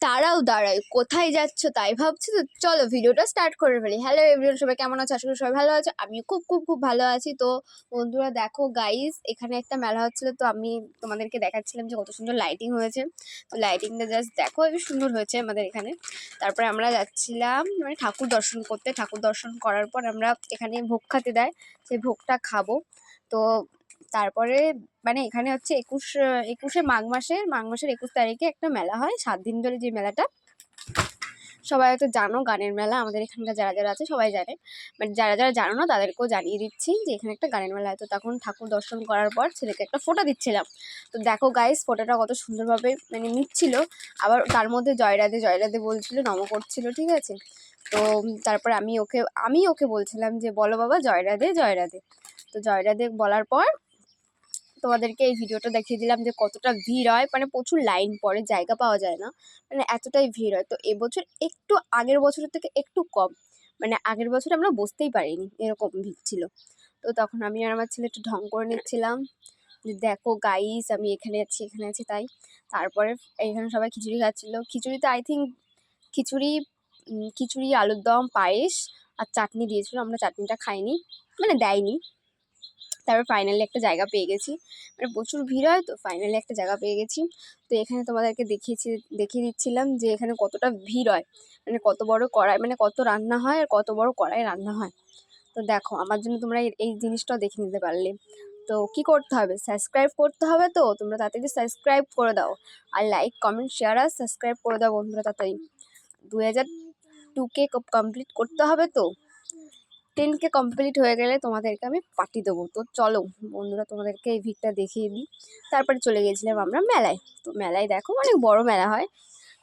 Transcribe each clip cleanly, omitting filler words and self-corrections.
দাঁড়াও দাঁড়াও, কোথায় যাচ্ছ তাই ভাবছো তো? চলো ভিডিওটা স্টার্ট করে ফেলি। হ্যালো এভরিওয়ান, সবাই কেমন আছো? আশা করি সবাই ভালো আছো। আমি খুব খুব খুব ভালো আছি। তো বন্ধুরা দেখো গাইস, এখানে একটা মেলা হচ্ছিল, তো আমি তোমাদেরকে দেখাচ্ছিলাম যে কত সুন্দর লাইটিং হয়েছে। তো লাইটিংটা জাস্ট দেখো, খুবই সুন্দর হয়েছে আমাদের এখানে। তারপরে আমরা যাচ্ছিলাম মানে ঠাকুর দর্শন করতে। ঠাকুর দর্শন করার পর আমরা এখানে ভোগ খেতে দেয়, সেই ভোগটা খাবো। তো তারপরে মানে এখানে হচ্ছে একুশে মাঘ মাসের 21 তারিখে একটা মেলা হয়, 7 দিন ধরে যে মেলাটা। সবাই হয়তো জানো, গানের মেলা আমাদের এখানকার যারা যারা আছে সবাই জানে, বাট যারা যারা জানো না তাদেরকেও জানিয়ে দিচ্ছি যে এখানে একটা গানের মেলা হয়। তো তখন ঠাকুর দর্শন করার পর ছেলেকে একটা ফোঁটা দিচ্ছিলাম। তো দেখো গাইস, ফোঁটাটা কত সুন্দরভাবে মানে নিচ্ছিল। আবার তার মধ্যে জয় রাধে জয় রাধে বলছিল, নম করছিল, ঠিক আছে। তো তারপর আমি ওকে বলছিলাম যে বলো বাবা জয় রাধে জয় রাধে। তো জয় রাধে বলার পর তোমাদেরকে এই ভিডিওটা দেখিয়ে দিলাম যে কতটা ভিড় হয়, মানে প্রচুর লাইন পড়ে, জায়গা পাওয়া যায় না, মানে এতটাই ভিড় হয়। তো এবছর একটু আগের বছরের থেকে একটু কম, মানে আগের বছর আমরা বসতেই পারিনি, এরকম ভিড় ছিল। তো তখন আমি আর আমার ছেলে একটু ঢং করে নিচ্ছিলাম যে দেখো গাইস আমি এখানে আছি তাই। তারপরে এইখানে সবাই খিচুড়ি খাচ্ছিলো। খিচুড়িতে আই থিঙ্ক খিচুড়ি আলুর দম পায়েস আর চাটনি দিয়েছিল, আমরা চাটনিটা খাইনি, মানে দেয়নি। তারপর ফাইনালি একটা জায়গা পেয়ে গেছি, মানে প্রচুর ভিড় হয়, তো ফাইনালি একটা জায়গা পেয়ে গেছি। তো এখানে তোমাদেরকে দেখিয়ে দিচ্ছিলাম যে এখানে কতটা ভিড় হয়, মানে কত বড় কড়াই, মানে কত রান্না হয় আর কত বড় কড়াই রান্না হয়। তো দেখো আমার জন্য তোমরা এই জিনিসটাও দেখে নিতে পারলে। তো কি করতে হবে, সাবস্ক্রাইব করতে হবে। তো তোমরা তাড়াতাড়ি সাবস্ক্রাইব করে দাও, আর লাইক কমেন্ট শেয়ার আর সাবস্ক্রাইব করে দাও বন্ধুরা তাড়াতাড়ি। 2002K কমপ্লিট করতে হবে। তো 10K কমপ্লিট হয়ে গেলে তোমাদেরকে আমি পার্টি দেবো। তো চলো বন্ধুরা তোমাদেরকে এই ভিড়টা দেখিয়ে দিই। তারপরে চলে গেছিলাম আমরা মেলায়। তো মেলায় দেখো অনেক বড় মেলা হয়।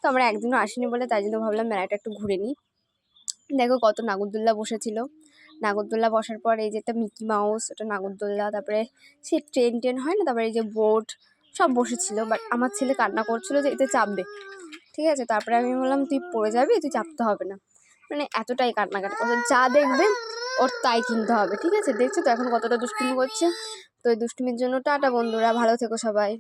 তো আমরা একদিনও আসিনি বলে তাই জন্য ভাবলাম মেলাটা একটু ঘুরে নিই। দেখো কত নাগরদোল্লা বসেছিল। নাগরদোল্লা বসার পর এই যে একটা মিকি মাউস, ওটা নাগরদোল্লা, তারপরে সে ট্রেন হয় না, তারপরে এই যে বোট সব বসেছিল। বাট আমার ছেলে কান্না করছিল যে এতে চাপবে, ঠিক আছে। তারপরে আমি বললাম তুই পড়ে যাবি, তুই চাপতে হবে না, মানে এতটাই কান্নাকাটি করছে। যা দেখবে ওর তাই কিনতে হবে, ঠিক আছে। দেখছো তো এখন কতটা দুষ্টুমি করছে। তো এই দুষ্টুমির জন্য টাটা বন্ধুরা, ভালো থেকো সবাই।